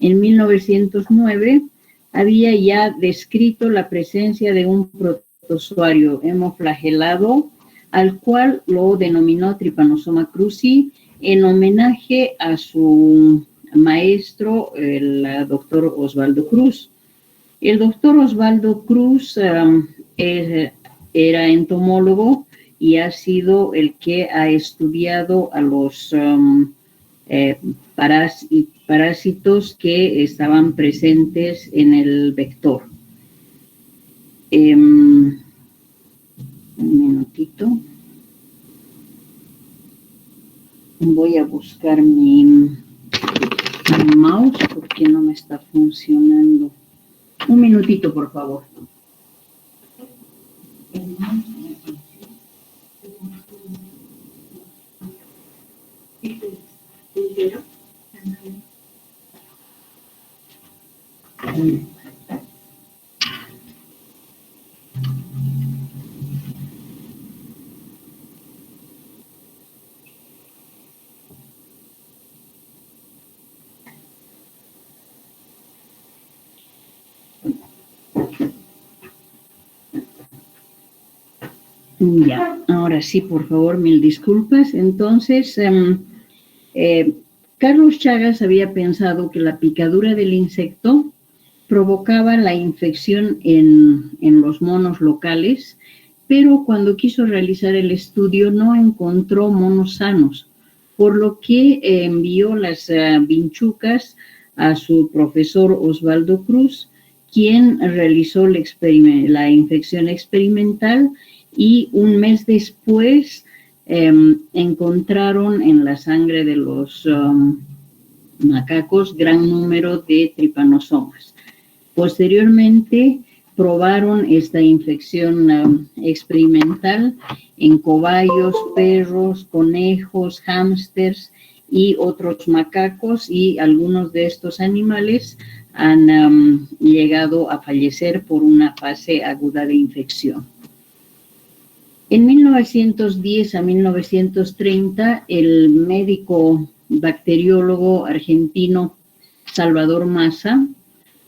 En 1909 había ya descrito la presencia de un protozoario hemoflagelado, al cual lo denominó Trypanosoma cruzi en homenaje a su maestro, el doctor Osvaldo Cruz. El doctor Osvaldo Cruz era entomólogo y ha sido el que ha estudiado a los parásitos que estaban presentes en el vector. Un minutito. Voy a buscar mi mouse porque no me está funcionando. Un minutito, por favor. Ya, ahora sí, por favor, mil disculpas. Entonces, Carlos Chagas había pensado que la picadura del insecto provocaba la infección en los monos locales, pero cuando quiso realizar el estudio no encontró monos sanos, por lo que envió las vinchucas a su profesor Osvaldo Cruz, quien realizó la infección experimental, y un mes después encontraron en la sangre de los macacos gran número de tripanosomas. Posteriormente probaron esta infección experimental en cobayos, perros, conejos, hámsters y otros macacos, y algunos de estos animales han llegado a fallecer por una fase aguda de infección. En 1910 a 1930, el médico bacteriólogo argentino Salvador Massa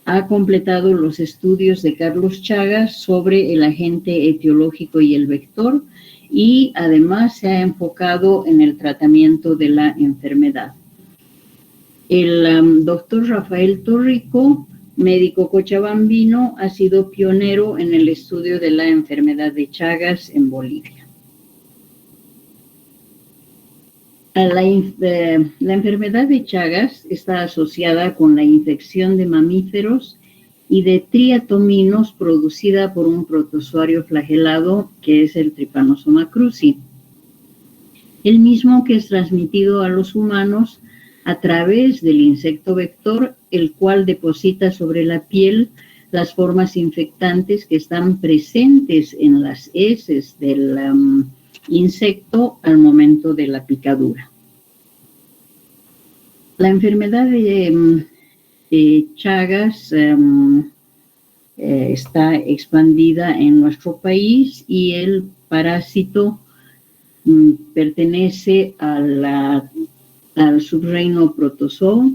ha completado los estudios de Carlos Chagas sobre el agente etiológico y el vector, y además se ha enfocado en el tratamiento de la enfermedad. El doctor Rafael Torrico, médico cochabambino, ha sido pionero en el estudio de la enfermedad de Chagas en Bolivia. La enfermedad de Chagas está asociada con la infección de mamíferos y de triatominos producida por un protozoario flagelado que es el Trypanosoma cruzi, el mismo que es transmitido a los humanos a través del insecto vector, el cual deposita sobre la piel las formas infectantes que están presentes en las heces del insecto al momento de la picadura. La enfermedad de Chagas está expandida en nuestro país, y el parásito pertenece al subreino Protozoo,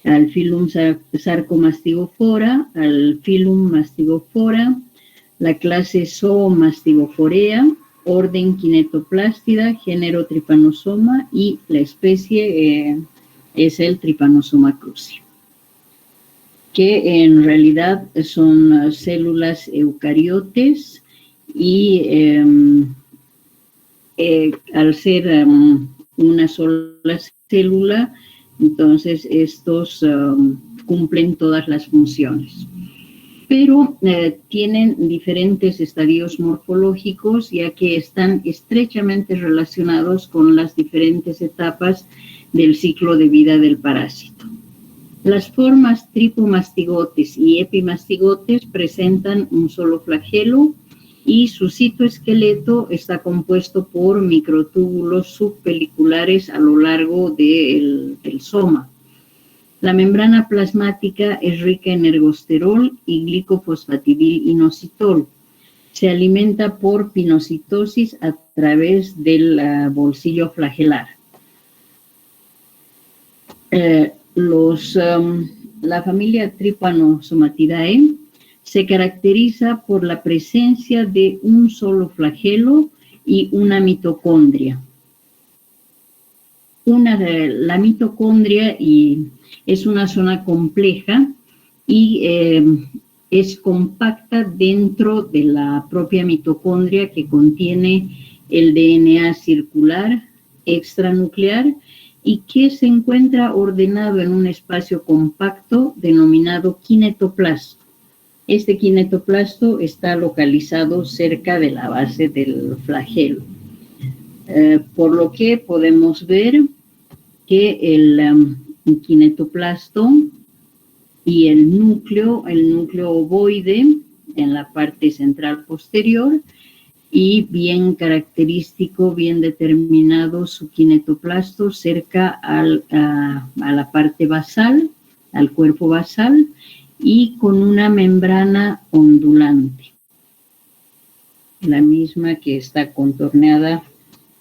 al filum Sarcomastigofora, al filum Mastigofora, la clase Zoomastigoforea, orden Kinetoplástida, género Trypanosoma, y la especie es el Trypanosoma cruzi, que en realidad son células eucariotes, y al ser una sola célula, entonces estos cumplen todas las funciones. Pero tienen diferentes estadios morfológicos, ya que están estrechamente relacionados con las diferentes etapas del ciclo de vida del parásito. Las formas tripomastigotes y epimastigotes presentan un solo flagelo, y su citoesqueleto está compuesto por microtúbulos subpeliculares a lo largo del soma. La membrana plasmática es rica en ergosterol y glicofosfatidil-inositol. Se alimenta por pinocitosis a través del bolsillo flagelar. Los La familia Trypanosomatidae se caracteriza por la presencia de un solo flagelo y una mitocondria. La mitocondria es una zona compleja y es compacta dentro de la propia mitocondria, que contiene el DNA circular extranuclear y que se encuentra ordenado en un espacio compacto denominado kinetoplasto. Este kinetoplasto está localizado cerca de la base del flagelo, por lo que podemos ver que el kinetoplasto y el núcleo ovoide en la parte central posterior, y bien característico, bien determinado su kinetoplasto cerca a la parte basal, al cuerpo basal, y con una membrana ondulante, la misma que está contorneada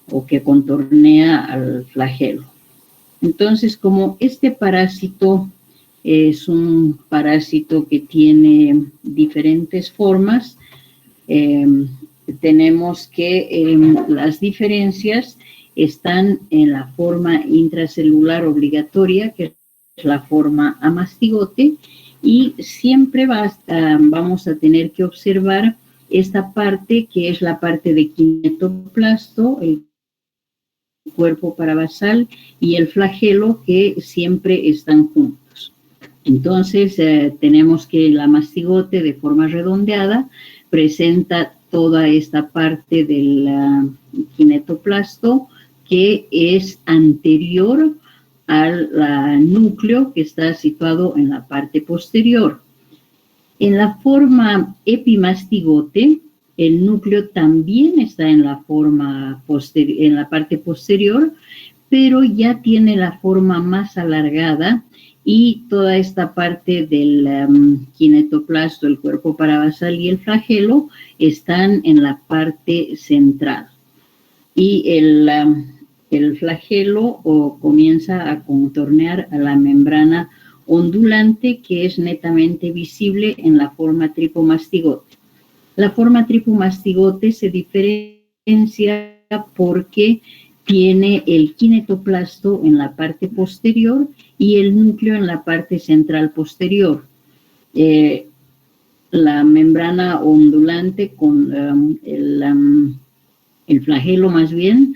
o que contornea al flagelo. Entonces, como este parásito es un parásito que tiene diferentes formas, tenemos que las diferencias están en la forma intracelular obligatoria, que es la forma amastigote, y siempre vamos a tener que observar esta parte, que es la parte de kinetoplasto, el cuerpo parabasal, y el flagelo, que siempre están juntos. Entonces, tenemos que el amastigote, de forma redondeada, presenta toda esta parte del kinetoplasto, que es anterior al núcleo, que está situado en la parte posterior. En la forma epimastigote, el núcleo también está en la parte posterior, pero ya tiene la forma más alargada, y toda esta parte del kinetoplasto, el cuerpo parabasal y el flagelo están en la parte central. Y el flagelo comienza a contornear a la membrana ondulante, que es netamente visible en la forma tripomastigote. La forma tripomastigote se diferencia porque tiene el kinetoplasto en la parte posterior y el núcleo en la parte central posterior. La membrana ondulante con el flagelo, más bien,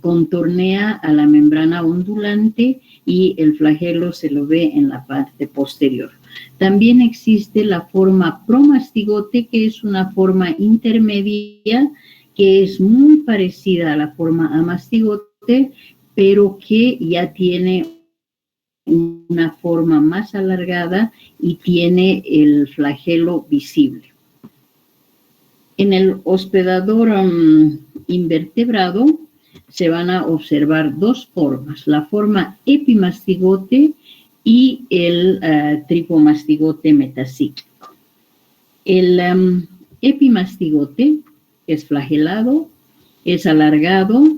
contornea a la membrana ondulante, y el flagelo se lo ve en la parte posterior. También existe la forma promastigote, que es una forma intermedia, que es muy parecida a la forma amastigote, pero que ya tiene una forma más alargada y tiene el flagelo visible. En el hospedador invertebrado se van a observar dos formas: la forma epimastigote y el tripomastigote metacíclico. El epimastigote es flagelado, es alargado,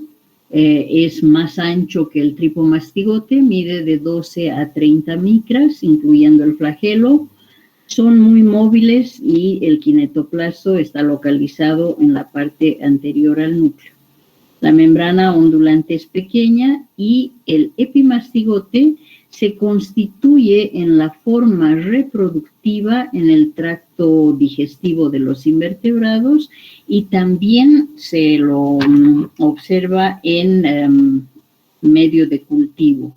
es más ancho que el tripomastigote, mide de 12 a 30 micras, incluyendo el flagelo. Son muy móviles y el kinetoplasto está localizado en la parte anterior al núcleo. La membrana ondulante es pequeña, y el epimastigote se constituye en la forma reproductiva en el tracto digestivo de los invertebrados, y también se lo observa en medio de cultivo.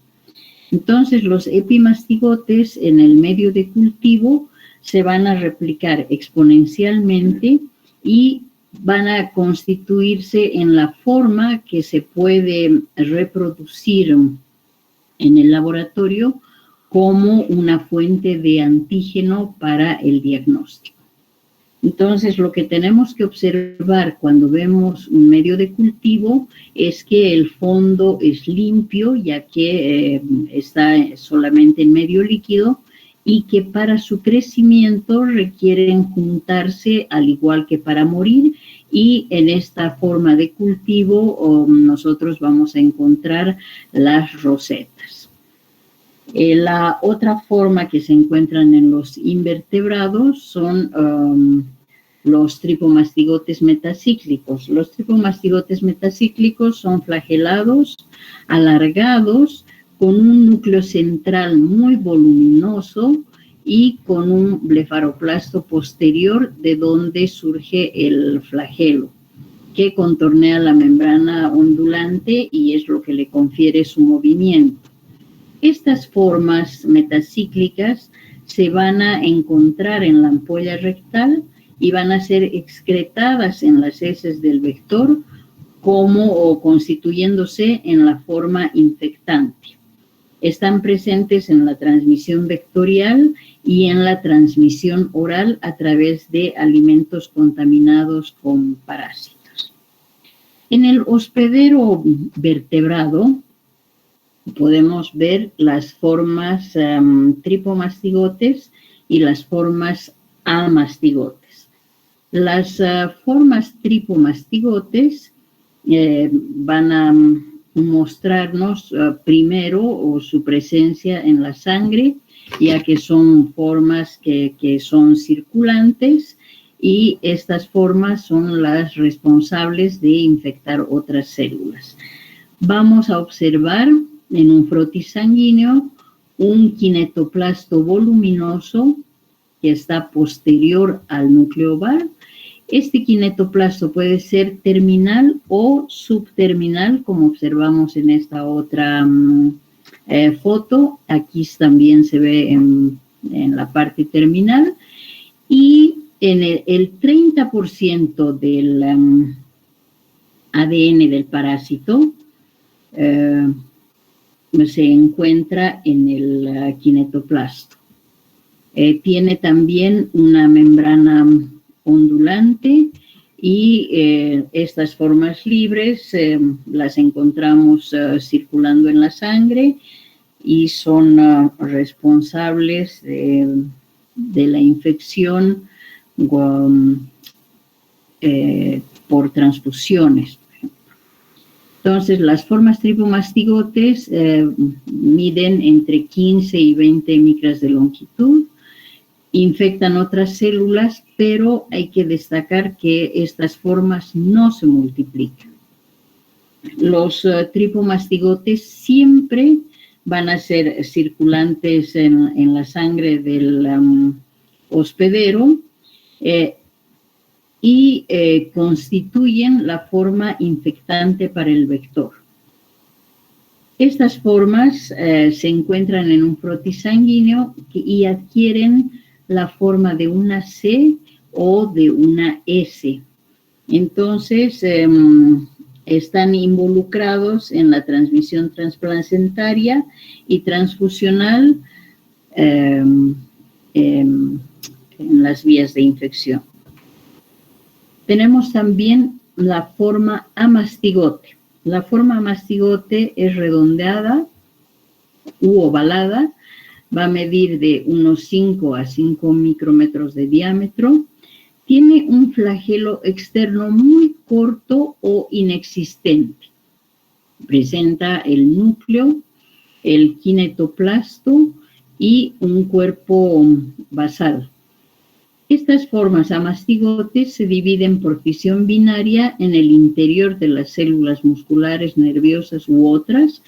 Entonces, los epimastigotes en el medio de cultivo se van a replicar exponencialmente y van a constituirse en la forma que se puede reproducir en el laboratorio como una fuente de antígeno para el diagnóstico. Entonces, lo que tenemos que observar cuando vemos un medio de cultivo es que el fondo es limpio, ya que está solamente en medio líquido, y que para su crecimiento requieren juntarse al igual que para morir, y en esta forma de cultivo nosotros vamos a encontrar las rosetas. La otra forma que se encuentran en los invertebrados son los tripomastigotes metacíclicos. Los tripomastigotes metacíclicos son flagelados, alargados, con un núcleo central muy voluminoso y con un blefaroplasto posterior de donde surge el flagelo, que contornea la membrana ondulante y es lo que le confiere su movimiento. Estas formas metacíclicas se van a encontrar en la ampolla rectal y van a ser excretadas en las heces del vector o constituyéndose en la forma infectante. Están presentes en la transmisión vectorial y en la transmisión oral a través de alimentos contaminados con parásitos. En el hospedero vertebrado podemos ver las formas tripomastigotes y las formas amastigotes. Las formas tripomastigotes van a mostrarnos primero su presencia en la sangre, ya que son formas que son circulantes y estas formas son las responsables de infectar otras células. Vamos a observar en un frotis sanguíneo un kinetoplasto voluminoso que está posterior al núcleo ovar. Este kinetoplasto puede ser terminal o subterminal, como observamos en esta otra foto. Aquí también se ve en la parte terminal. Y en el 30% del ADN del parásito se encuentra en el kinetoplasto. Tiene también una membrana ondulante y estas formas libres las encontramos circulando en la sangre y son responsables de la infección por transfusiones. Entonces, las formas tripomastigotes miden entre 15 y 20 micras de longitud, infectan otras células, pero hay que destacar que estas formas no se multiplican. Los tripomastigotes siempre van a ser circulantes en la sangre del hospedero y constituyen la forma infectante para el vector. Estas formas se encuentran en un frotis sanguíneo y adquieren la forma de una C o de una S. Entonces, están involucrados en la transmisión transplacentaria y transfusional en las vías de infección. Tenemos también la forma amastigote. La forma amastigote es redondeada u ovalada, va a medir de unos 5 a 5 micrómetros de diámetro, tiene un flagelo externo muy corto o inexistente. Presenta el núcleo, el kinetoplasto y un cuerpo basal. Estas formas amastigotes se dividen por fisión binaria en el interior de las células musculares, nerviosas u otras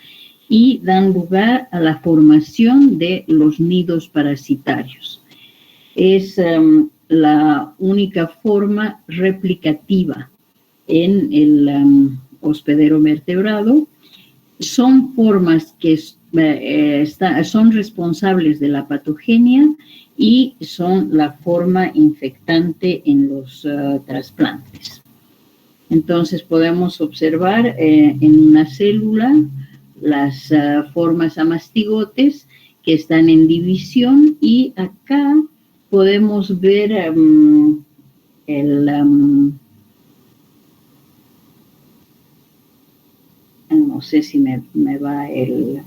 y dan lugar a la formación de los nidos parasitarios. Es la única forma replicativa en el hospedero vertebrado. Son formas que son responsables de la patogenia y son la forma infectante en los trasplantes. Entonces podemos observar en una célula las formas amastigotes que están en división y acá podemos ver no sé si me va el...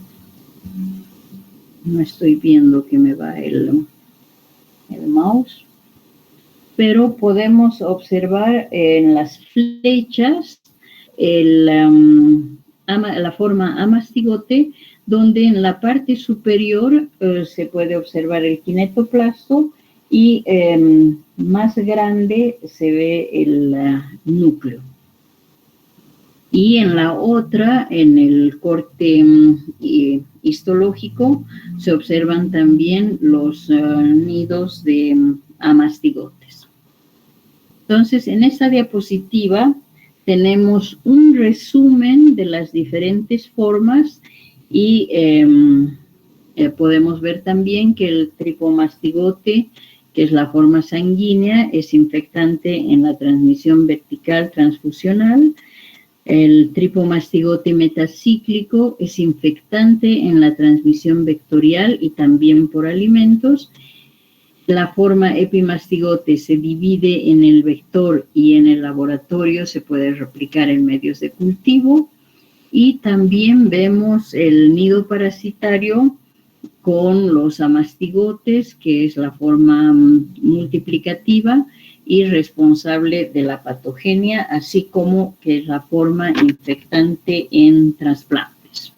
No estoy viendo que me va el mouse, pero podemos observar en las flechas el la forma amastigote, donde en la parte superior se puede observar el kinetoplasto y más grande se ve el núcleo. Y en la otra, en el corte histológico, se observan también los nidos de amastigotes. Entonces, en esta diapositiva tenemos un resumen de las diferentes formas y podemos ver también que el tripomastigote, que es la forma sanguínea, es infectante en la transmisión vertical transfusional. El tripomastigote metacíclico es infectante en la transmisión vectorial y también por alimentos. La forma epimastigote se divide en el vector y en el laboratorio se puede replicar en medios de cultivo. Y también vemos el nido parasitario con los amastigotes, que es la forma multiplicativa y responsable de la patogenia, así como que es la forma infectante en trasplantes.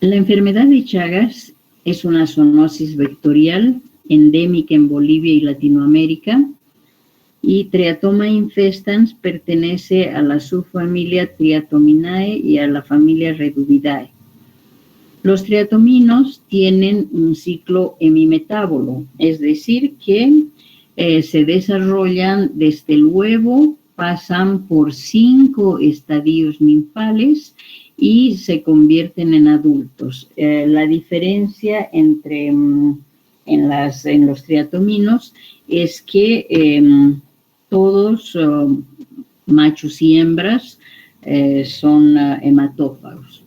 La enfermedad de Chagas es una zoonosis vectorial endémica en Bolivia y Latinoamérica, y Triatoma infestans pertenece a la subfamilia Triatominae y a la familia Reduvidae. Los triatominos tienen un ciclo hemimetábolo, es decir, que se desarrollan desde el huevo, pasan por 5 estadios ninfales y se convierten en adultos. La diferencia entre en los triatominos es que todos, machos y hembras, son hematófagos.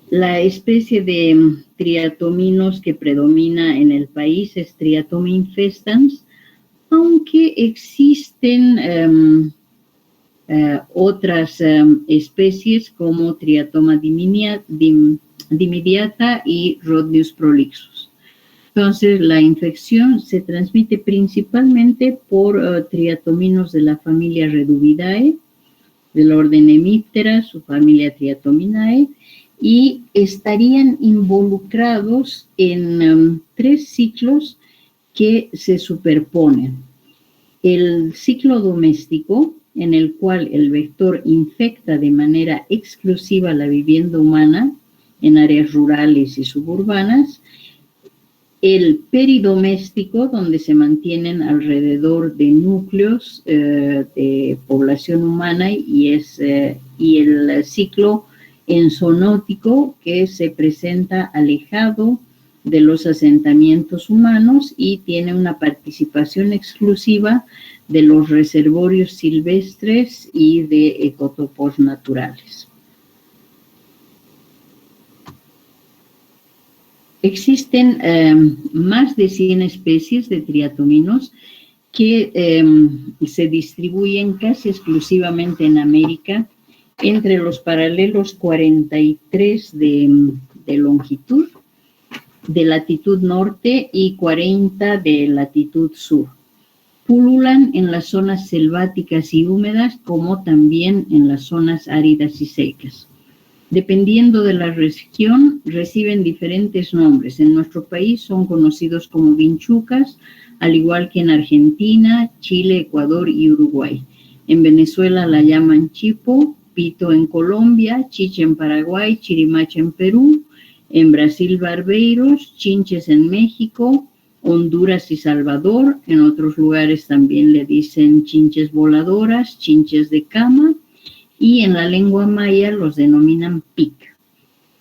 La especie de triatominos que predomina en el país es Triatoma infestans, aunque existen otras especies como Triatoma dimidiata y Rhodnius prolixus. Entonces, la infección se transmite principalmente por triatominos de la familia Reduvidae, del orden Hemiptera, su familia Triatominae, y estarían involucrados en 3 ciclos que se superponen. El ciclo doméstico, en el cual el vector infecta de manera exclusiva la vivienda humana en áreas rurales y suburbanas. El peridoméstico, donde se mantienen alrededor de núcleos de población humana, y el ciclo enzonótico, que se presenta alejado de los asentamientos humanos y tiene una participación exclusiva de los reservorios silvestres y de ecotopos naturales. Existen más de 100 especies de triatominos que se distribuyen casi exclusivamente en América, entre los paralelos 43 de longitud, de latitud norte, y 40 de latitud sur. Pululan en las zonas selváticas y húmedas, como también en las zonas áridas y secas. Dependiendo de la región, reciben diferentes nombres. En nuestro país son conocidos como vinchucas, al igual que en Argentina, Chile, Ecuador y Uruguay. En Venezuela la llaman chipo, pito en Colombia, chicha en Paraguay, chirimacha en Perú. En Brasil, barbeiros, chinches en México, Honduras y Salvador. En otros lugares también le dicen chinches voladoras, chinches de cama. Y en la lengua maya los denominan pic.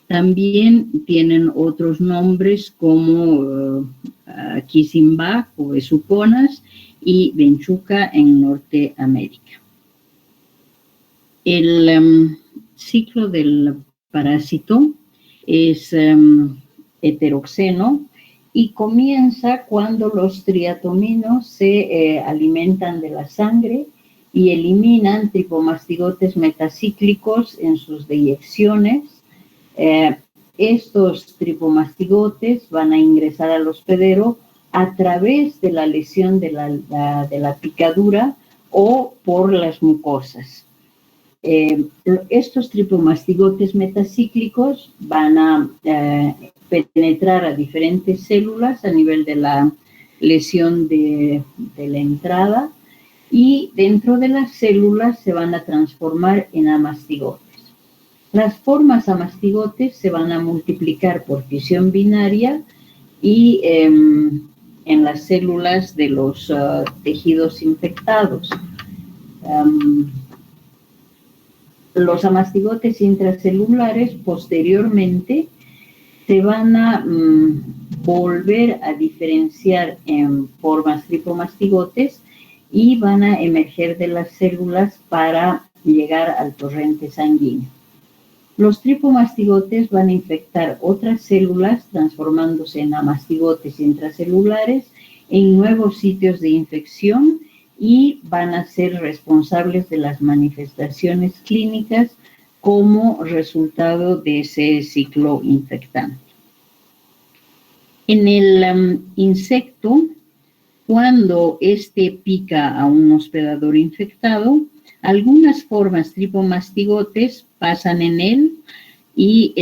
También tienen otros nombres como quisimbac o besuconas y venchuca en Norteamérica. El ciclo del parásito es heteroxeno y comienza cuando los triatominos se alimentan de la sangre y eliminan tripomastigotes metacíclicos en sus deyecciones. Estos tripomastigotes van a ingresar al hospedero a través de la lesión de la picadura o por las mucosas. Estos tripomastigotes metacíclicos van a penetrar a diferentes células a nivel de la lesión de la entrada, y dentro de las células se van a transformar en amastigotes. Las formas amastigotes se van a multiplicar por fisión binaria y en las células de los tejidos infectados. Los amastigotes intracelulares posteriormente se van a volver a diferenciar en formas tripomastigotes y van a emerger de las células para llegar al torrente sanguíneo. Los tripomastigotes van a infectar otras células, transformándose en amastigotes intracelulares en nuevos sitios de infección, y van a ser responsables de las manifestaciones clínicas como resultado de ese ciclo infectante. En el insecto, cuando éste pica a un hospedador infectado, algunas formas tripomastigotes pasan en él y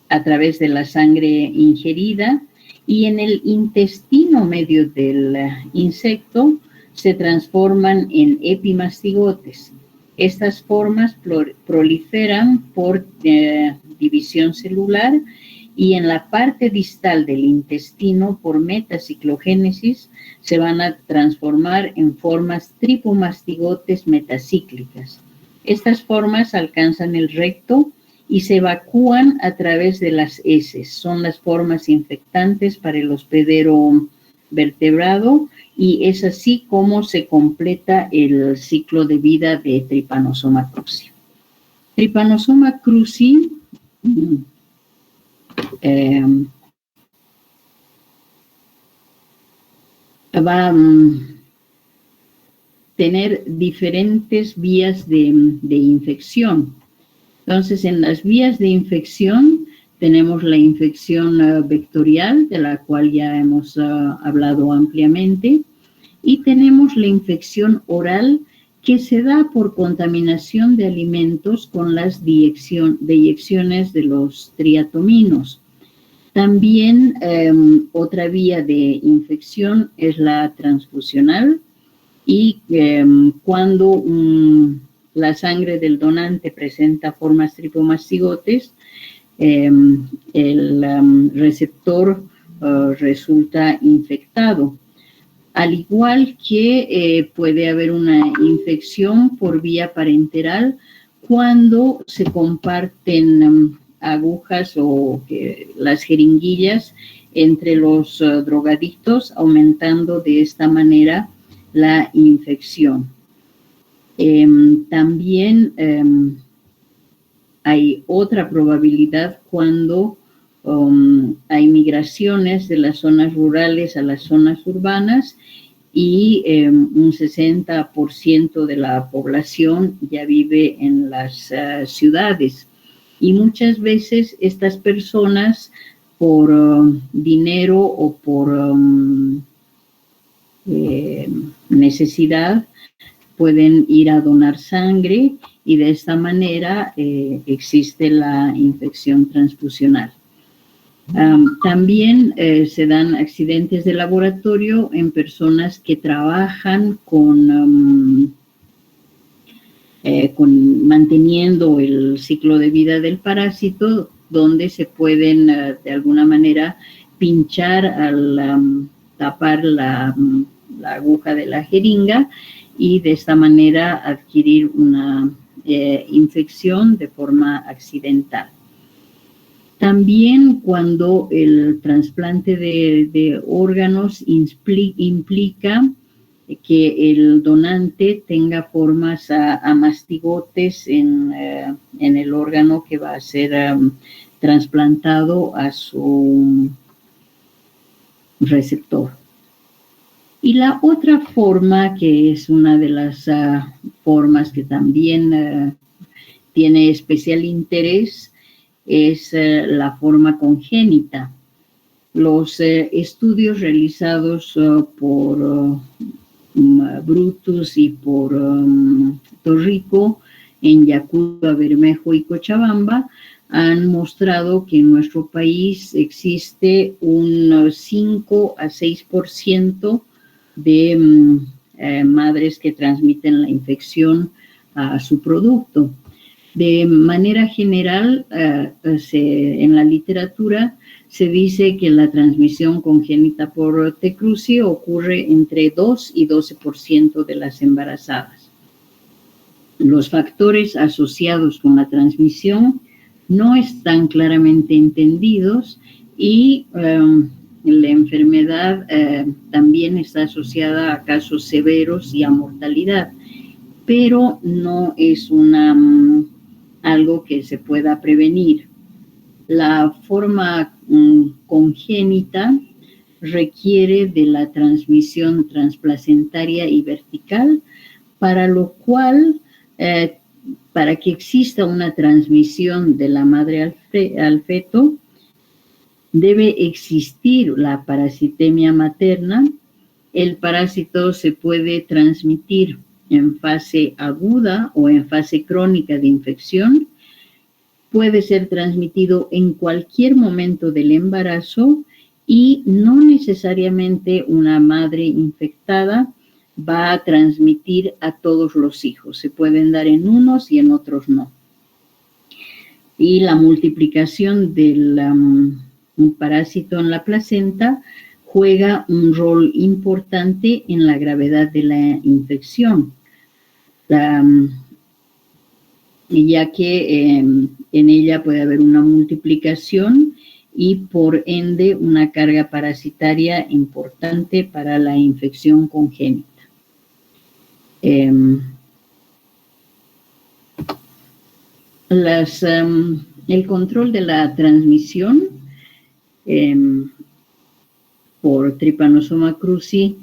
a través de la sangre ingerida, y en el intestino medio del insecto se transforman en epimastigotes. Estas formas proliferan por división celular, y en la parte distal del intestino, por metaciclogénesis, se van a transformar en formas tripomastigotes metacíclicas. Estas formas alcanzan el recto y se evacúan a través de las heces. Son las formas infectantes para el hospedero vertebrado, y es así como se completa el ciclo de vida de Trypanosoma cruzi. Trypanosoma cruzi va a tener diferentes vías de infección. Entonces, en las vías de infección tenemos la infección vectorial, de la cual ya hemos hablado ampliamente, y tenemos la infección oral, que se da por contaminación de alimentos con las deyecciones de los triatominos. También otra vía de infección es la transfusional, y cuando la sangre del donante presenta formas tripomastigotes, el receptor resulta infectado. Al igual que puede haber una infección por vía parenteral cuando se comparten agujas o las jeringuillas entre los drogadictos, aumentando de esta manera la infección. También hay otra probabilidad cuando hay migraciones de las zonas rurales a las zonas urbanas, y un 60% de la población ya vive en las ciudades. Y muchas veces estas personas, por dinero o por necesidad, pueden ir a donar sangre, y de esta manera existe la infección transfusional. También se dan accidentes de laboratorio en personas que trabajan con manteniendo el ciclo de vida del parásito, donde se pueden de alguna manera pinchar al tapar la aguja de la jeringa, y de esta manera adquirir una infección de forma accidental. También cuando el trasplante de órganos implica que el donante tenga formas amastigotes en el órgano que va a ser trasplantado a su receptor. Y la otra forma, que es una de las formas que también tiene especial interés, es la forma congénita. Los estudios realizados por Brutus y por Torrico, en Yacuba, Bermejo y Cochabamba, han mostrado que en nuestro país existe un 5 a 6% de madres que transmiten la infección a su producto. De manera general, en la literatura se dice que la transmisión congénita por T. cruzi ocurre entre 2 y 12% de las embarazadas. Los factores asociados con la transmisión no están claramente entendidos y la enfermedad también está asociada a casos severos y a mortalidad, pero no es algo que se pueda prevenir. La forma congénita requiere de la transmisión transplacentaria y vertical, para lo cual, para que exista una transmisión de la madre al feto, debe existir la parasitemia materna. El parásito se puede transmitir en fase aguda o en fase crónica de infección. Puede ser transmitido en cualquier momento del embarazo y no necesariamente una madre infectada va a transmitir a todos los hijos. Se pueden dar en unos y en otros no. Y la multiplicación del parásito en la placenta juega un rol importante en la gravedad de la infección, ya que en ella puede haber una multiplicación y por ende una carga parasitaria importante para la infección congénita. El control de la transmisión por Trypanosoma cruzi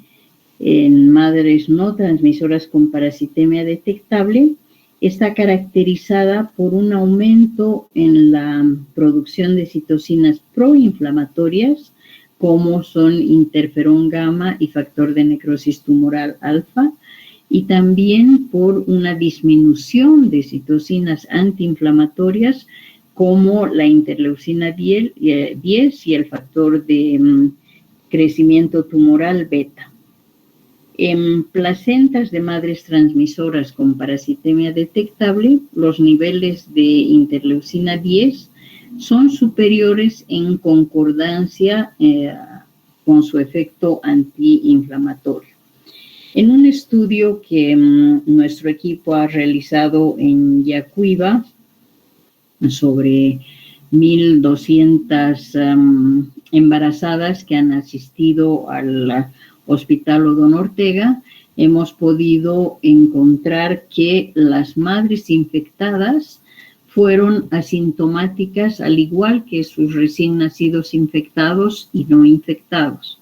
en madres no transmisoras con parasitemia detectable está caracterizada por un aumento en la producción de citocinas proinflamatorias, como son interferón gamma y factor de necrosis tumoral alfa, y también por una disminución de citocinas antiinflamatorias, como la interleucina 10 y el factor de crecimiento tumoral beta. En placentas de madres transmisoras con parasitemia detectable, los niveles de interleucina 10 son superiores en concordancia con su efecto antiinflamatorio. En un estudio que nuestro equipo ha realizado en Yacuiba sobre 1.200 embarazadas que han asistido al Hospital Odón Ortega, hemos podido encontrar que las madres infectadas fueron asintomáticas, al igual que sus recién nacidos infectados y no infectados.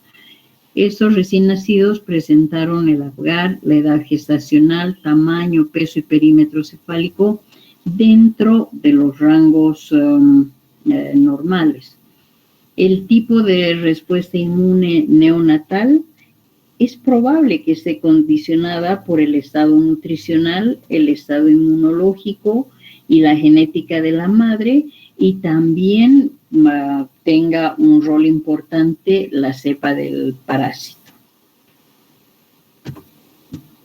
Estos recién nacidos presentaron el Apgar, la edad gestacional, tamaño, peso y perímetro cefálico dentro de los rangos normales. El tipo de respuesta inmune neonatal es probable que esté condicionada por el estado nutricional, el estado inmunológico y la genética de la madre, y también tenga un rol importante la cepa del parásito.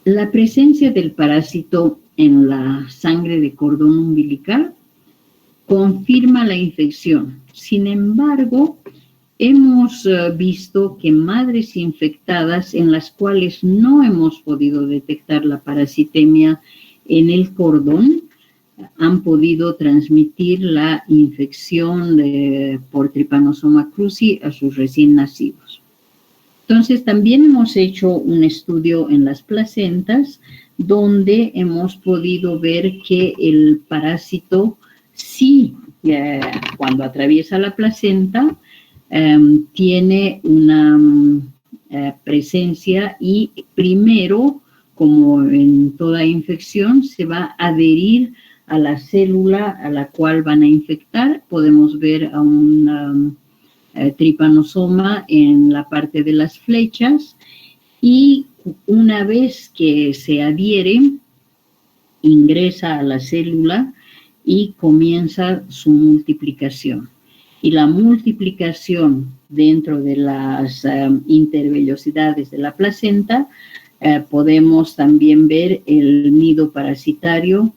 La presencia del parásito en la sangre de cordón umbilical confirma la infección. Sin embargo, hemos visto que madres infectadas en las cuales no hemos podido detectar la parasitemia en el cordón han podido transmitir la infección por Trypanosoma cruzi a sus recién nacidos. Entonces, también hemos hecho un estudio en las placentas donde hemos podido ver que el parásito sí, cuando atraviesa la placenta, tiene una presencia y primero, como en toda infección, se va a adherir a la célula a la cual van a infectar. Podemos ver a un tripanosoma en la parte de las flechas, y una vez que se adhiere, ingresa a la célula y comienza su multiplicación. Y la multiplicación dentro de las intervellosidades de la placenta, podemos también ver el nido parasitario,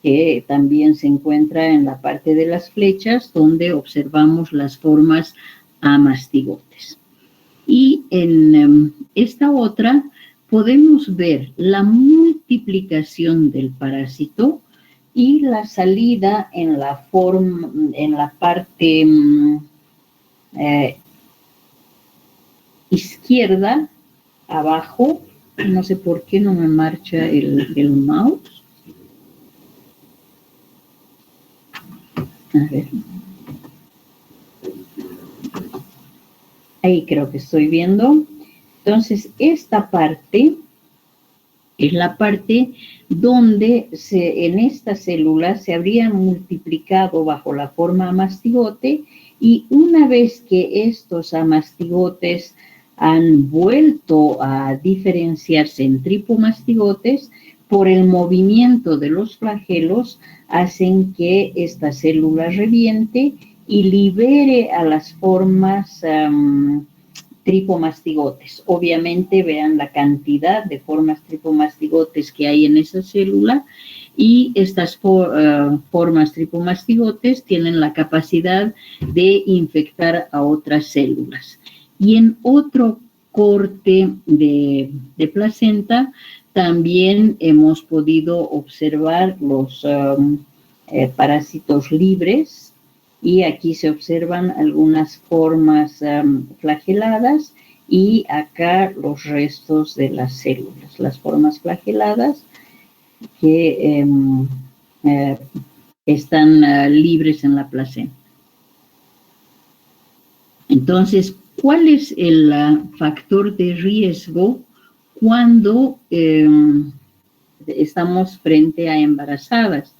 que también se encuentra en la parte de las flechas, donde observamos las formas amastigotes. Y en esta otra podemos ver la multiplicación del parásito y la salida en la parte izquierda, abajo. No sé por qué no me marcha el mouse. A ver. Ahí creo que estoy viendo. Entonces, esta parte es la parte donde en esta célula se habrían multiplicado bajo la forma amastigote, y una vez que estos amastigotes han vuelto a diferenciarse en tripomastigotes, por el movimiento de los flagelos hacen que esta célula reviente y libere a las formas tripomastigotes. Obviamente vean la cantidad de formas tripomastigotes que hay en esa célula, y estas formas tripomastigotes tienen la capacidad de infectar a otras células. Y en otro corte de placenta también hemos podido observar los parásitos libres, y aquí se observan algunas formas flageladas, y acá los restos de las células, las formas flageladas que están libres en la placenta. Entonces, ¿cuál es el factor de riesgo cuando estamos frente a embarazadas?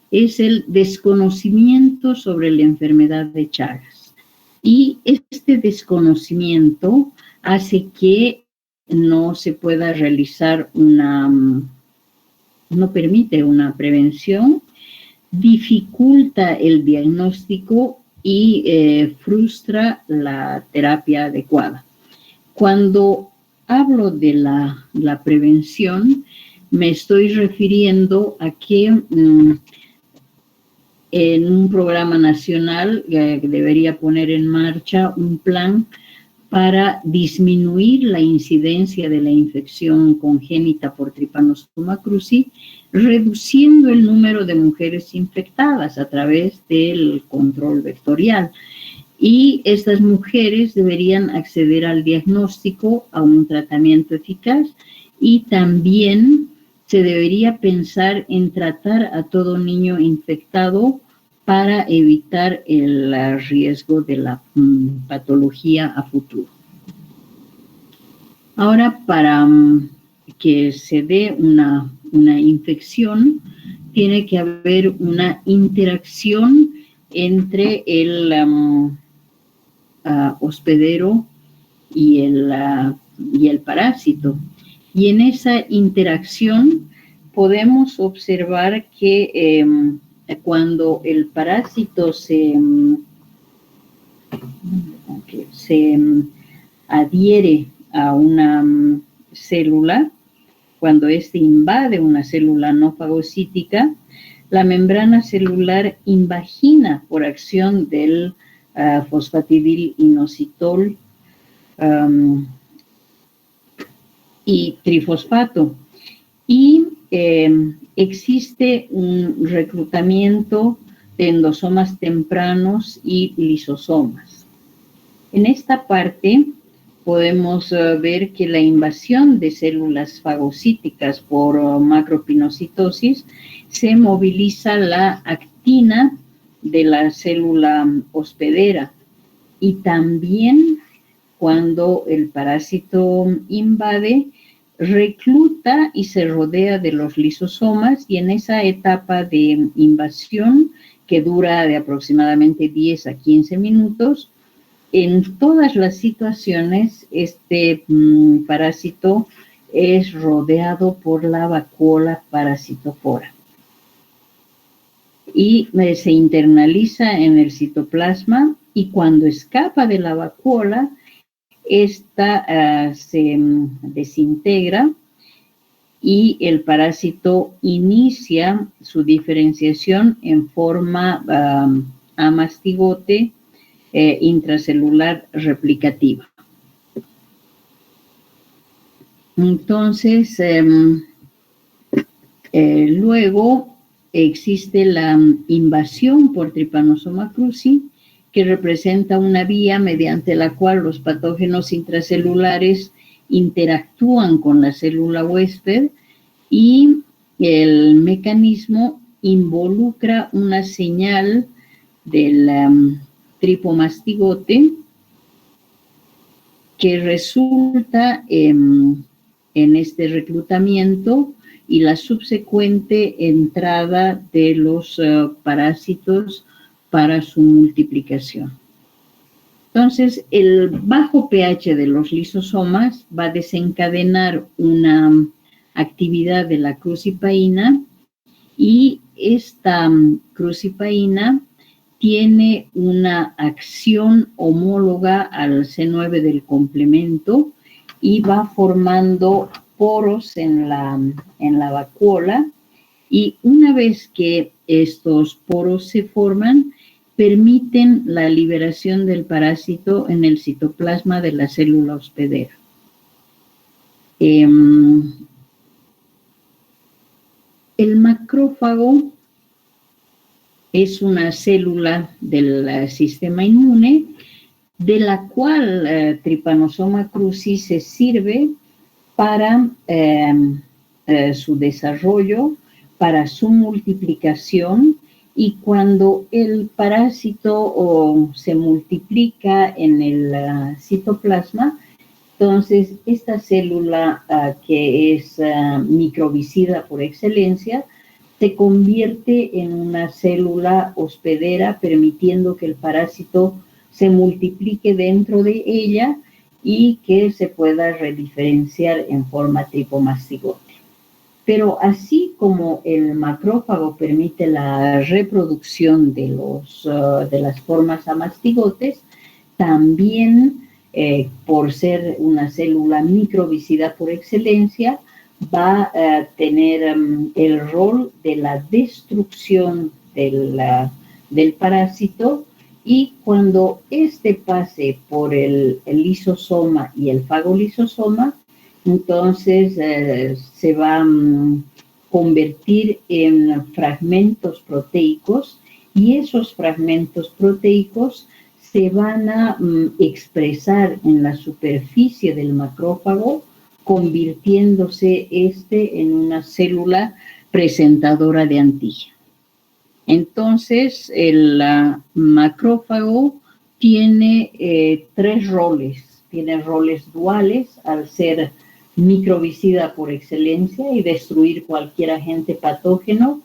Es el desconocimiento sobre la enfermedad de Chagas. Y este desconocimiento hace que no se pueda realizar no permite una prevención, dificulta el diagnóstico y frustra la terapia adecuada. Cuando hablo de la prevención, me estoy refiriendo a que en un programa nacional debería poner en marcha un plan para disminuir la incidencia de la infección congénita por Trypanosoma cruzi, reduciendo el número de mujeres infectadas a través del control vectorial. Y estas mujeres deberían acceder al diagnóstico, a un tratamiento eficaz, y también se debería pensar en tratar a todo niño infectado para evitar el riesgo de la patología a futuro. Ahora, para que se dé una infección, tiene que haber una interacción entre el hospedero y el parásito. Y en esa interacción podemos observar que cuando el parásito se adhiere a una célula, cuando éste invade una célula no fagocítica, la membrana celular invagina por acción del fosfatidil-inositol y trifosfato. Y existe un reclutamiento de endosomas tempranos y lisosomas. En esta parte podemos ver que la invasión de células fagocíticas por macropinocitosis se moviliza la actina de la célula hospedera, y también cuando el parásito invade, recluta y se rodea de los lisosomas, y en esa etapa de invasión, que dura de aproximadamente 10 a 15 minutos, en todas las situaciones este parásito es rodeado por la vacuola parasitofora y se internaliza en el citoplasma, y cuando escapa de la vacuola, esta se desintegra y el parásito inicia su diferenciación en forma amastigote intracelular replicativa. Entonces, luego existe la invasión por Trypanosoma cruzi, que representa una vía mediante la cual los patógenos intracelulares interactúan con la célula huésped, y el mecanismo involucra una señal del tripomastigote que resulta en este reclutamiento y la subsecuente entrada de los parásitos para su multiplicación. Entonces, el bajo pH de los lisosomas va a desencadenar una actividad de la crucipaína, y esta crucipaína tiene una acción homóloga al C9 del complemento y va formando poros en la vacuola, y una vez que estos poros se forman, permiten la liberación del parásito en el citoplasma de la célula hospedera. El macrófago es una célula del sistema inmune de la cual Trypanosoma cruzi se sirve para su desarrollo, para su multiplicación, y cuando el parásito se multiplica en el citoplasma, entonces esta célula que es microbicida por excelencia se convierte en una célula hospedera, permitiendo que el parásito se multiplique dentro de ella y que se pueda rediferenciar en forma tripomastigote. Pero así como el macrófago permite la reproducción de las formas amastigotes, también por ser una célula microbicida por excelencia, va a tener el rol de la destrucción del parásito, y cuando este pase por el lisosoma y el fagolisosoma, entonces se va a convertir en fragmentos proteicos, y esos fragmentos proteicos se van a expresar en la superficie del macrófago, convirtiéndose en una célula presentadora de antígeno. Entonces, el macrófago tiene tres roles. Tiene roles duales al ser microbicida por excelencia y destruir cualquier agente patógeno,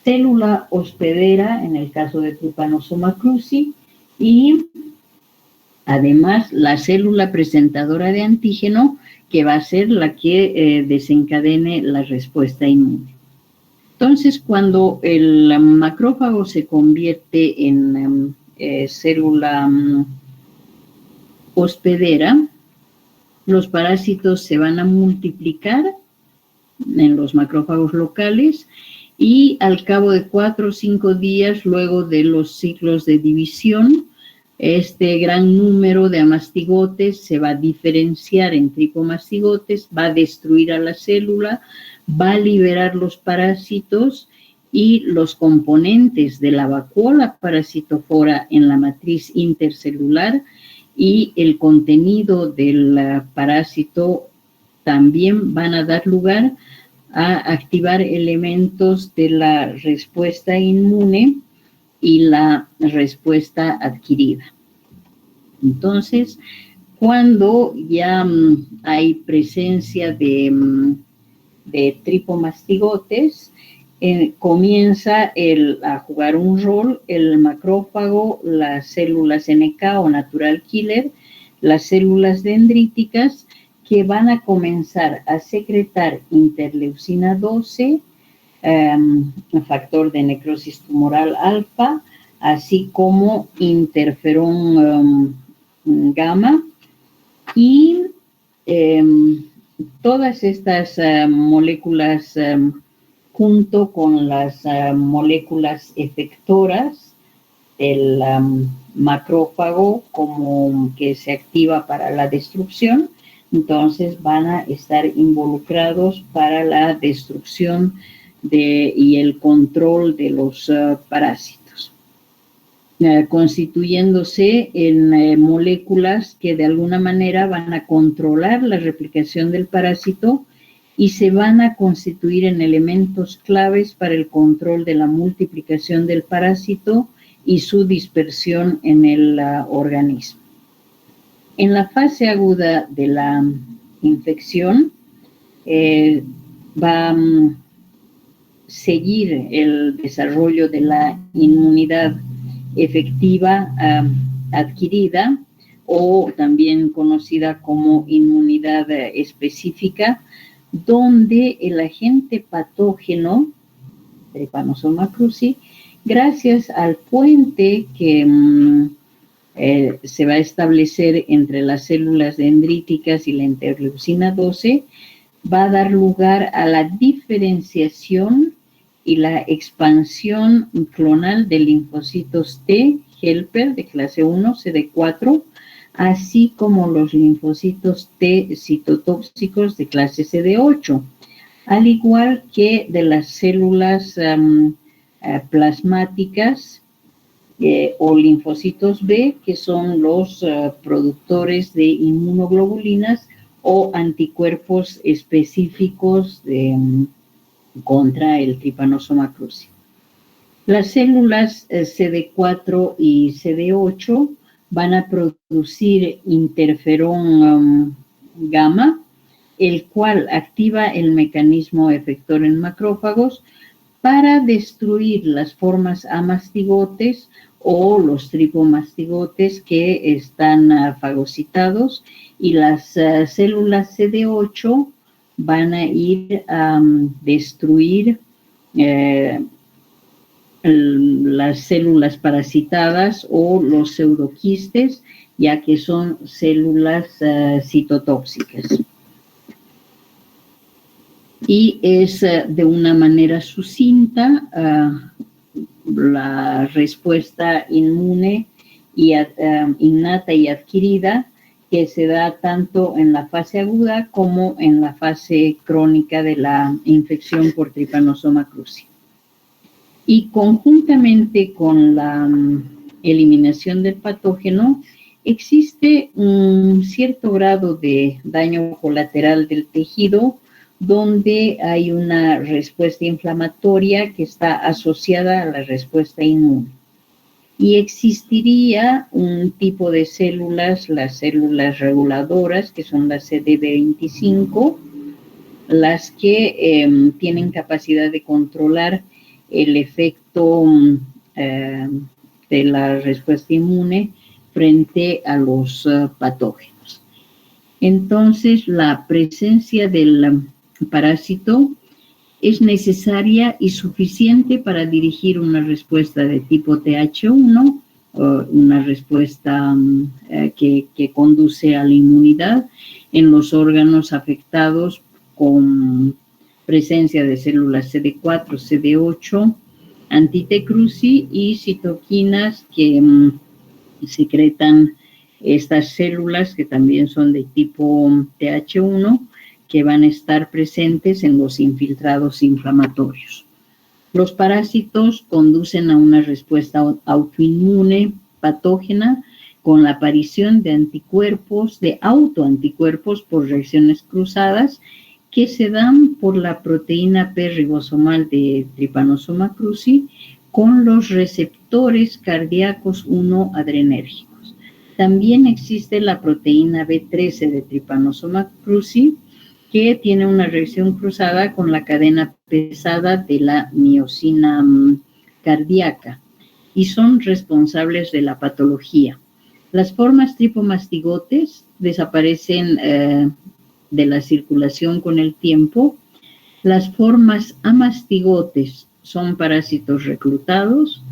célula hospedera en el caso de Trypanosoma cruzi, y además la célula presentadora de antígeno, que va a ser la que desencadene la respuesta inmune. Entonces, cuando el macrófago se convierte en célula hospedera, los parásitos se van a multiplicar en los macrófagos locales, y al cabo de 4 o 5 días, luego de los ciclos de división, este gran número de amastigotes se va a diferenciar en tripomastigotes, va a destruir a la célula, va a liberar los parásitos, y los componentes de la vacuola parasitofora en la matriz intercelular y el contenido del parásito también van a dar lugar a activar elementos de la respuesta inmune y la respuesta adquirida. Entonces, cuando ya hay presencia de tripomastigotes, comienza a jugar un rol el macrófago, las células NK o natural killer, las células dendríticas, que van a comenzar a secretar interleucina 12, factor de necrosis tumoral alfa, así como interferón gamma, y todas estas moléculas junto con las moléculas efectoras del macrófago como que se activa para la destrucción, entonces van a estar involucrados para la destrucción y el control de los parásitos, constituyéndose en moléculas que de alguna manera van a controlar la replicación del parásito y se van a constituir en elementos claves para el control de la multiplicación del parásito y su dispersión en el organismo. En la fase aguda de la infección va a seguir el desarrollo de la inmunidad efectiva adquirida, o también conocida como inmunidad específica, donde el agente patógeno, Trypanosoma cruzi, gracias al puente que se va a establecer entre las células dendríticas y la interleucina 12, va a dar lugar a la diferenciación y la expansión clonal de linfocitos T helper de clase 1, CD4, así como los linfocitos T citotóxicos de clase CD8, al igual que de las células plasmáticas o linfocitos B, que son los productores de inmunoglobulinas o anticuerpos específicos contra el Trypanosoma cruzi. Las células CD4 y CD8 van a producir interferón gamma, el cual activa el mecanismo efector en macrófagos para destruir las formas amastigotes o los tripomastigotes que están fagocitados, y las células CD8 van a ir a destruir las células parasitadas o los pseudoquistes, ya que son células citotóxicas. Y es de una manera sucinta la respuesta inmune y innata y adquirida que se da tanto en la fase aguda como en la fase crónica de la infección por Trypanosoma cruzi. Y conjuntamente con la eliminación del patógeno, existe un cierto grado de daño colateral del tejido, donde hay una respuesta inflamatoria que está asociada a la respuesta inmune. Y existiría un tipo de células, las células reguladoras, que son las CD25, las que tienen capacidad de controlar el efecto de la respuesta inmune frente a los patógenos. Entonces, la presencia del parásito es necesaria y suficiente para dirigir una respuesta de tipo TH1, una respuesta que conduce a la inmunidad en los órganos afectados con presencia de células CD4, CD8, anti-T cruzi y citoquinas que secretan estas células que también son de tipo TH1, que van a estar presentes en los infiltrados inflamatorios. Los parásitos conducen a una respuesta autoinmune patógena con la aparición de anticuerpos, de autoanticuerpos por reacciones cruzadas que se dan por la proteína P ribosomal de Trypanosoma cruzi con los receptores cardíacos 1 adrenérgicos. También existe la proteína B13 de Trypanosoma cruzi, que tiene una reacción cruzada con la cadena pesada de la miosina cardíaca y son responsables de la patología. Las formas tripomastigotes desaparecen de la circulación con el tiempo. Las formas amastigotes son parásitos reclutados,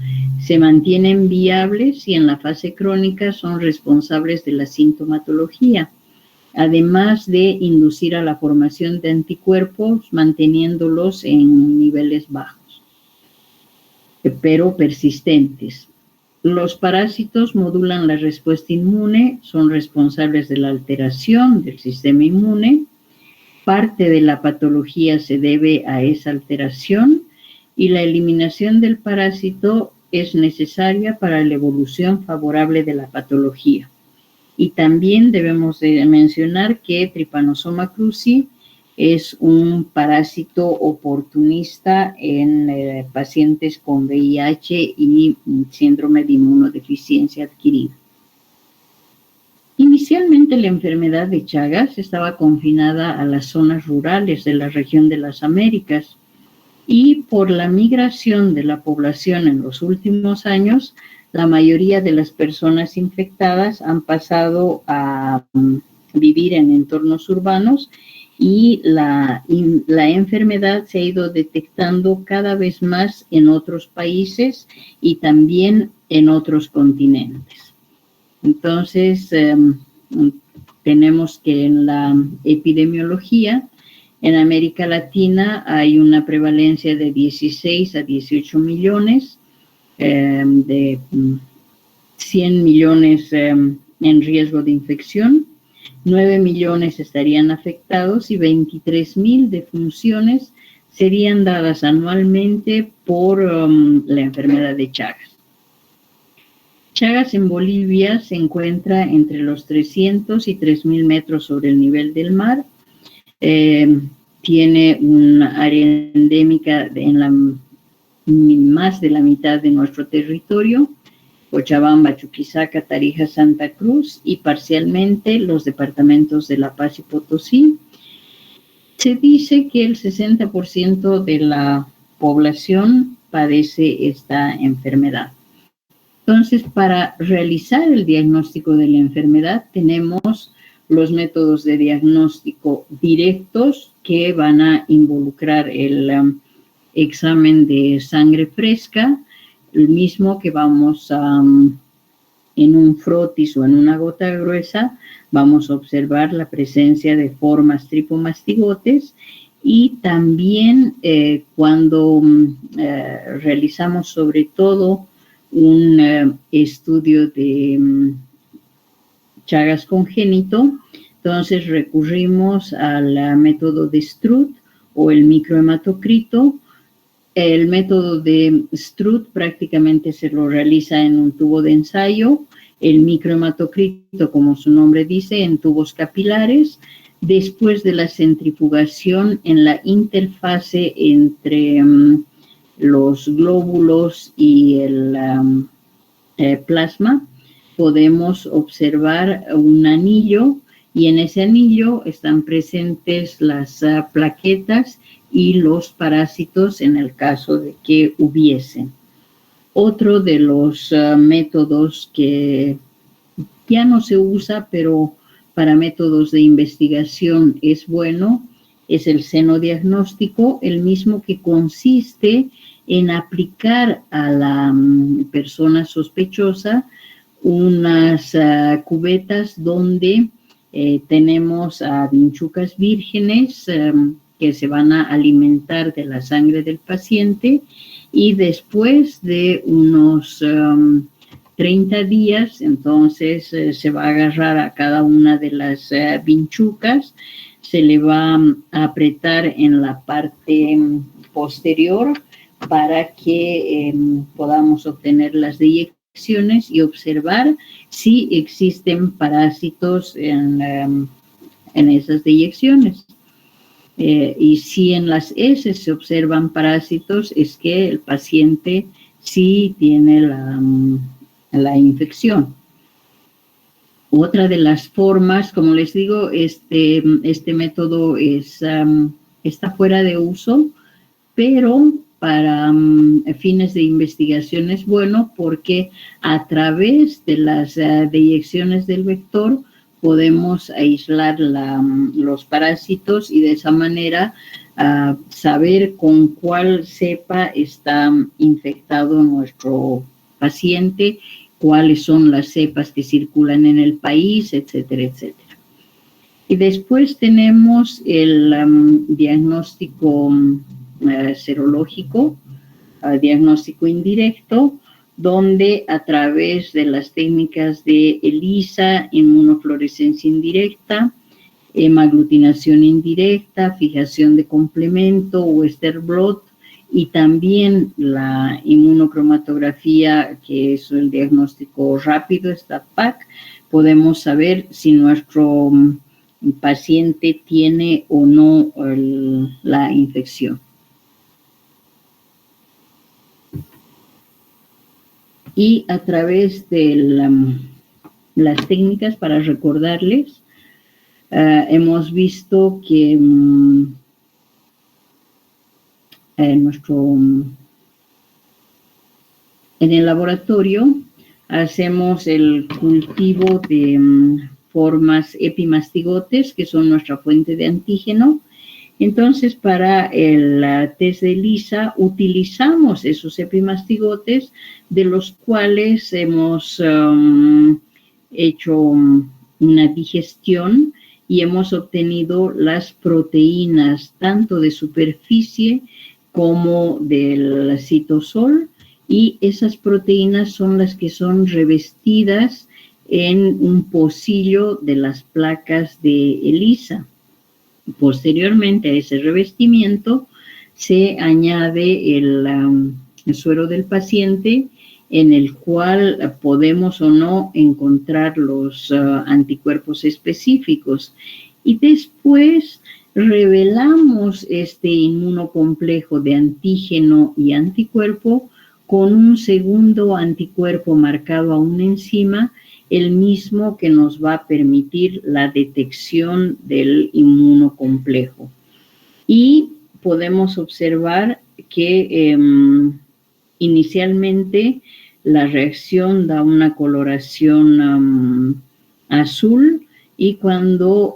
se mantienen viables y en la fase crónica son responsables de la sintomatología, además de inducir a la formación de anticuerpos manteniéndolos en niveles bajos, pero persistentes. Los parásitos modulan la respuesta inmune, son responsables de la alteración del sistema inmune. Parte de la patología se debe a esa alteración y la eliminación del parásito es necesaria para la evolución favorable de la patología. Y también debemos de mencionar que Trypanosoma cruzi es un parásito oportunista en pacientes con VIH y síndrome de inmunodeficiencia adquirida. Inicialmente la enfermedad de Chagas estaba confinada a las zonas rurales de la región de las Américas y por la migración de la población en los últimos años, la mayoría de las personas infectadas han pasado a vivir en entornos urbanos y la enfermedad se ha ido detectando cada vez más en otros países y también en otros continentes. Entonces, tenemos que en la epidemiología, en América Latina hay una prevalencia de 16 a 18 millones, de 100 millones en riesgo de infección, 9 millones estarían afectados y 23,000 defunciones serían dadas anualmente por la enfermedad de Chagas. Chagas en Bolivia se encuentra entre los 300 y 3,000 metros sobre el nivel del mar. Tiene una área endémica en más de la mitad de nuestro territorio, Cochabamba, Chuquisaca, Tarija, Santa Cruz y parcialmente los departamentos de La Paz y Potosí. Se dice que el 60% de la población padece esta enfermedad. Entonces, para realizar el diagnóstico de la enfermedad, tenemos los métodos de diagnóstico directos que van a involucrar el examen de sangre fresca, el mismo que vamos a, en un frotis o en una gota gruesa, vamos a observar la presencia de formas tripomastigotes y también cuando realizamos sobre todo un estudio de Chagas congénito, entonces recurrimos al método de Struth o el microhematocrito. El método de Struth prácticamente se lo realiza en un tubo de ensayo, el microhematocrito, como su nombre dice, en tubos capilares, después de la centrifugación en la interfase entre los glóbulos y el plasma, podemos observar un anillo y en ese anillo están presentes las plaquetas y los parásitos en el caso de que hubiesen. Otro de los métodos que ya no se usa, pero para métodos de investigación es bueno, es el senodiagnóstico, el mismo que consiste en aplicar a la persona sospechosa unas cubetas donde tenemos a vinchucas vírgenes que se van a alimentar de la sangre del paciente y después de unos 30 días, entonces se va a agarrar a cada una de las vinchucas, se le va a apretar en la parte posterior para que podamos obtener las deyecciones y observar si existen parásitos en esas deyecciones. Y si en las heces se observan parásitos, es que el paciente sí tiene la infección. Otra de las formas, como les digo, este método está fuera de uso, pero para fines de investigación es bueno porque a través de las deyecciones del vector podemos aislar los parásitos y de esa manera saber con cuál cepa está infectado nuestro paciente, cuáles son las cepas que circulan en el país, etcétera, etcétera. Y después tenemos el diagnóstico serológico, diagnóstico indirecto, donde a través de las técnicas de ELISA, inmunofluorescencia indirecta, hemaglutinación indirecta, fijación de complemento, Western blot, y también la inmunocromatografía, que es el diagnóstico rápido, STAT-PAC, podemos saber si nuestro paciente tiene o no la infección. Y a través de las técnicas, para recordarles, hemos visto que en el laboratorio hacemos el cultivo de formas epimastigotes, que son nuestra fuente de antígeno. Entonces, para el test de ELISA utilizamos esos epimastigotes, de los cuales hemos hecho una digestión y hemos obtenido las proteínas tanto de superficie como del citosol, y esas proteínas son las que son revestidas en un pocillo de las placas de ELISA. Posteriormente a ese revestimiento se añade el suero del paciente, en el cual podemos o no encontrar los anticuerpos específicos. Y después revelamos este inmunocomplejo de antígeno y anticuerpo con un segundo anticuerpo marcado a una enzima, el mismo que nos va a permitir la detección del inmunocomplejo. Y podemos observar que inicialmente la reacción da una coloración azul, y cuando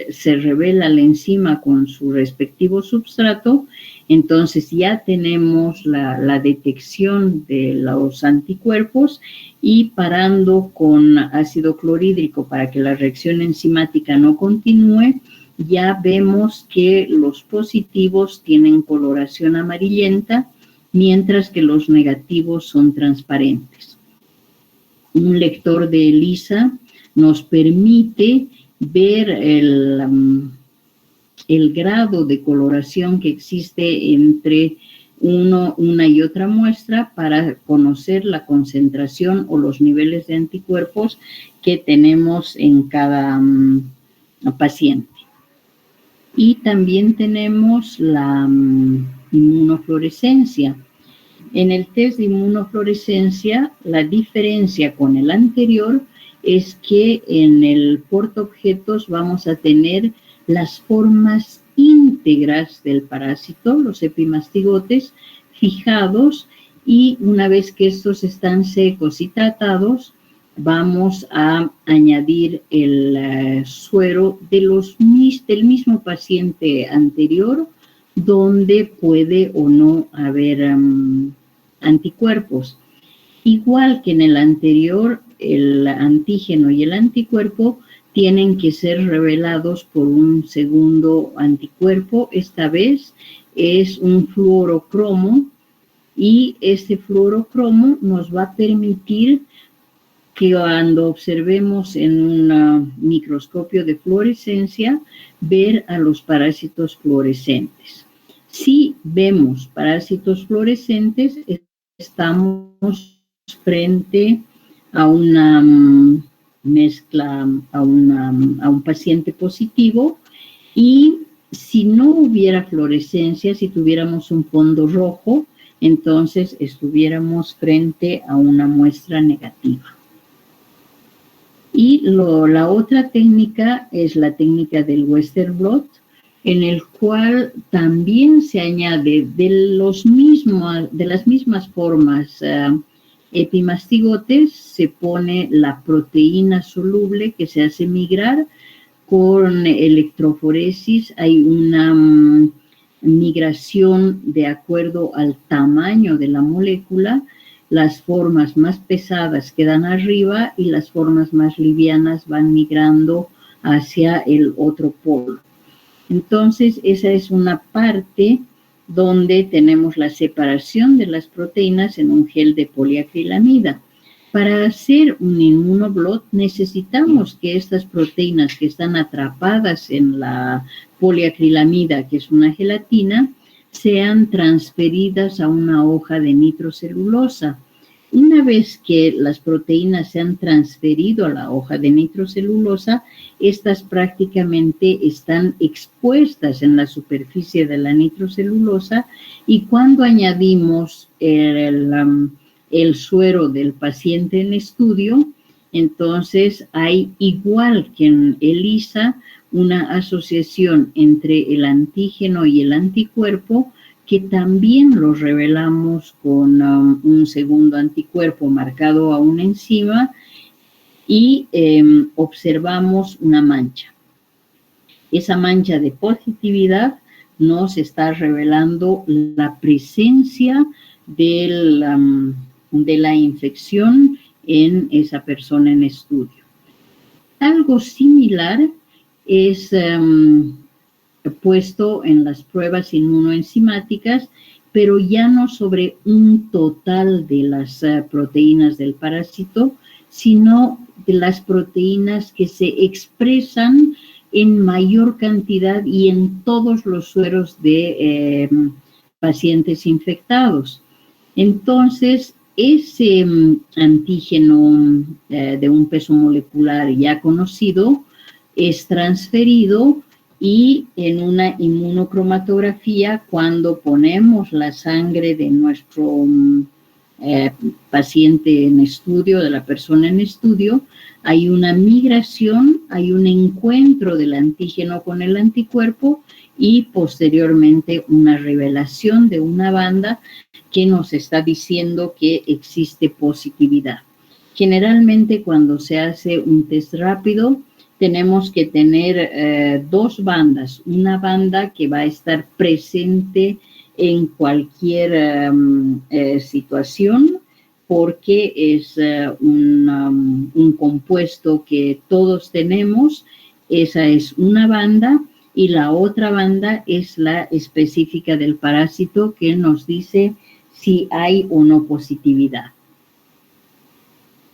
se revela la enzima con su respectivo substrato, entonces ya tenemos la detección de los anticuerpos, y parando con ácido clorhídrico para que la reacción enzimática no continúe, ya vemos que los positivos tienen coloración amarillenta, mientras que los negativos son transparentes. Un lector de ELISA nos permite ver el grado de coloración que existe entre una y otra muestra, para conocer la concentración o los niveles de anticuerpos que tenemos en cada paciente. Y también tenemos la inmunofluorescencia. En el test de inmunofluorescencia, la diferencia con el anterior es que en el portaobjetos vamos a tener las formas íntegras del parásito, los epimastigotes, fijados, y una vez que estos están secos y tratados, vamos a añadir el suero del mismo paciente anterior, donde puede o no haber anticuerpos. Igual que en el anterior, el antígeno y el anticuerpo tienen que ser revelados por un segundo anticuerpo. Esta vez es un fluorocromo, y este fluorocromo nos va a permitir que cuando observemos en un microscopio de fluorescencia, ver a los parásitos fluorescentes. Si vemos parásitos fluorescentes, estamos frente a una mezcla, a un paciente positivo, y si no hubiera fluorescencia, si tuviéramos un fondo rojo, entonces estuviéramos frente a una muestra negativa. Y la otra técnica es la técnica del Western blot, en el cual también se añade de las mismas formas epimastigotes se pone la proteína soluble que se hace migrar con electroforesis. Hay una migración de acuerdo al tamaño de la molécula. Las formas más pesadas quedan arriba y las formas más livianas van migrando hacia el otro polo. Entonces, esa es una parte donde tenemos la separación de las proteínas en un gel de poliacrilamida. Para hacer un inmunoblot necesitamos que estas proteínas que están atrapadas en la poliacrilamida, que es una gelatina, sean transferidas a una hoja de nitrocelulosa. Una vez que las proteínas se han transferido a la hoja de nitrocelulosa, estas prácticamente están expuestas en la superficie de la nitrocelulosa, y cuando añadimos el suero del paciente en estudio, entonces hay, igual que en ELISA, una asociación entre el antígeno y el anticuerpo, que también lo revelamos con un segundo anticuerpo marcado a una enzima, y observamos una mancha. Esa mancha de positividad nos está revelando la presencia de la infección en esa persona en estudio. Algo similar es puesto en las pruebas inmunoenzimáticas, pero ya no sobre un total de las proteínas del parásito, sino de las proteínas que se expresan en mayor cantidad y en todos los sueros de pacientes infectados. Entonces, ese antígeno de un peso molecular ya conocido es transferido, y en una inmunocromatografía, cuando ponemos la sangre de nuestro paciente en estudio, de la persona en estudio, hay una migración, hay un encuentro del antígeno con el anticuerpo y posteriormente una revelación de una banda que nos está diciendo que existe positividad. Generalmente, cuando se hace un test rápido, tenemos que tener dos bandas. Una banda que va a estar presente en cualquier situación, porque es un compuesto que todos tenemos. Esa es una banda, y la otra banda es la específica del parásito, que nos dice si hay o no positividad.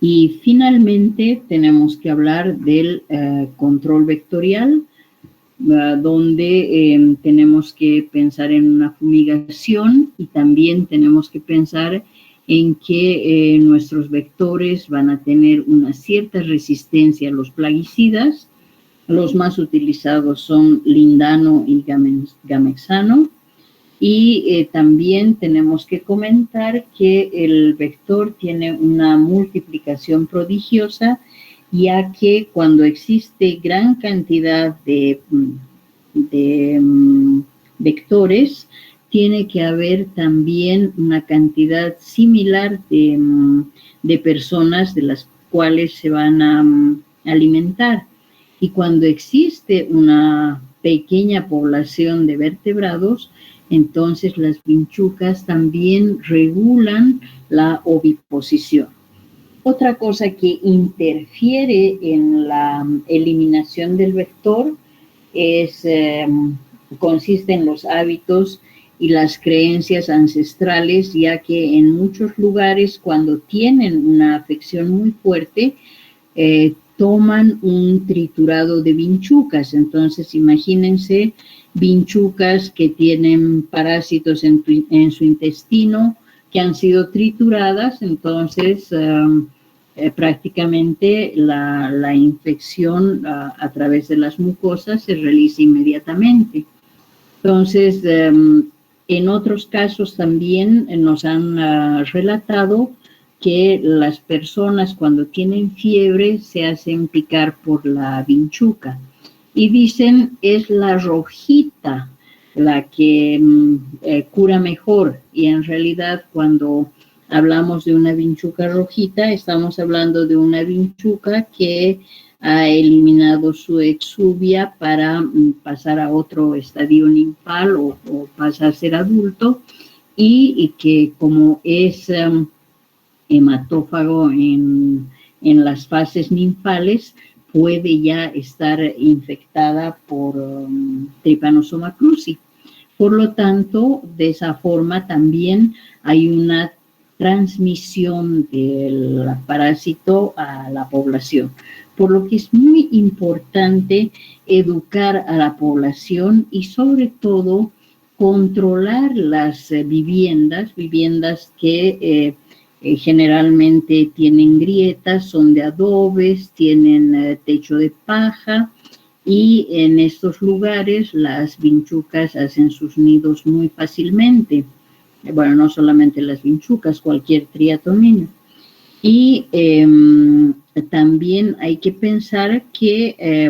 Y finalmente tenemos que hablar del control vectorial, donde tenemos que pensar en una fumigación, y también tenemos que pensar en que nuestros vectores van a tener una cierta resistencia a los plaguicidas. Los más utilizados son lindano y gamexano. Y también tenemos que comentar que el vector tiene una multiplicación prodigiosa, ya que cuando existe gran cantidad de vectores, tiene que haber también una cantidad similar de personas de las cuales se van a alimentar. Y cuando existe una pequeña población de vertebrados, entonces las vinchucas también regulan la oviposición. Otra cosa que interfiere en la eliminación del vector consiste en los hábitos y las creencias ancestrales, ya que en muchos lugares, cuando tienen una afección muy fuerte, toman un triturado de vinchucas. Entonces, imagínense vinchucas que tienen parásitos en su intestino, que han sido trituradas. Entonces, prácticamente la infección a través de las mucosas se realiza inmediatamente. Entonces, en otros casos también nos han relatado que las personas, cuando tienen fiebre, se hacen picar por la vinchuca. Y dicen, es la rojita la que cura mejor. Y en realidad, cuando hablamos de una vinchuca rojita, estamos hablando de una vinchuca que ha eliminado su exuvia para pasar a otro estadio ninfal o pasar a ser adulto, y que como es hematófago en las fases ninfales, puede ya estar infectada por Trypanosoma cruzi. Por lo tanto, de esa forma también hay una transmisión del parásito a la población. Por lo que es muy importante educar a la población y sobre todo controlar las viviendas que generalmente tienen grietas, son de adobes, tienen techo de paja, y en estos lugares las vinchucas hacen sus nidos muy fácilmente. Bueno, no solamente las vinchucas, cualquier triatomina. Y también hay que pensar que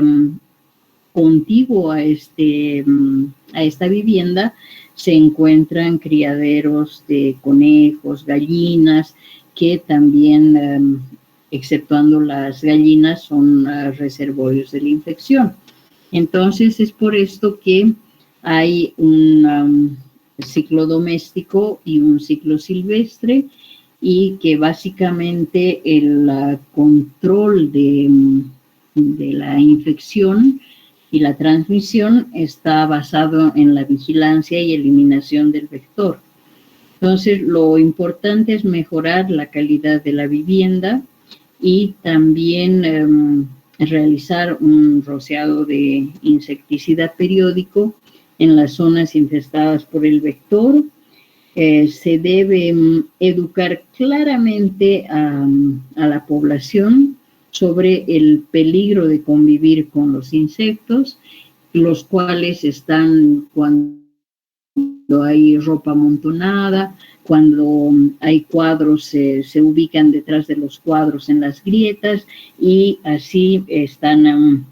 contiguo a esta vivienda se encuentran criaderos de conejos, gallinas, que también, exceptuando las gallinas, son reservorios de la infección. Entonces, es por esto que hay un ciclo doméstico y un ciclo silvestre, y que básicamente el control de la infección y la transmisión está basado en la vigilancia y eliminación del vector. Entonces, lo importante es mejorar la calidad de la vivienda y también realizar un rociado de insecticida periódico en las zonas infestadas por el vector. Se debe educar claramente a la población sobre el peligro de convivir con los insectos, los cuales están cuando hay ropa amontonada, cuando hay cuadros, se ubican detrás de los cuadros en las grietas, y así están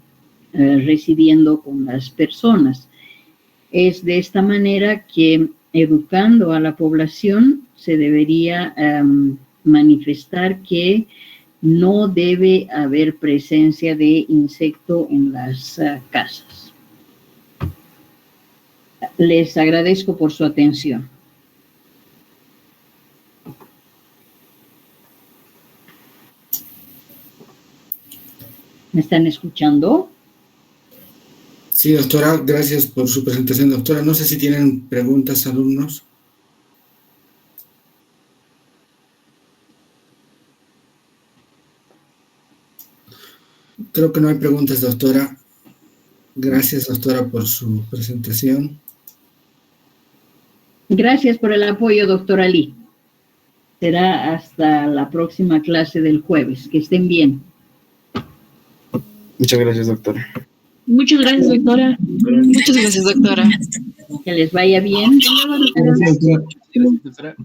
residiendo con las personas. Es de esta manera que, educando a la población, se debería manifestar que no debe haber presencia de insecto en las casas. Les agradezco por su atención. ¿Me están escuchando? Sí, doctora, gracias por su presentación, doctora. No sé si tienen preguntas, alumnos. Creo que no hay preguntas, doctora. Gracias, doctora, por su presentación. Gracias por el apoyo, doctora Lee. Será hasta la próxima clase del jueves. Que estén bien. Muchas gracias, doctora. Muchas gracias, doctora. Muchas gracias, doctora. Que les vaya bien. Gracias, doctora. Gracias, doctora.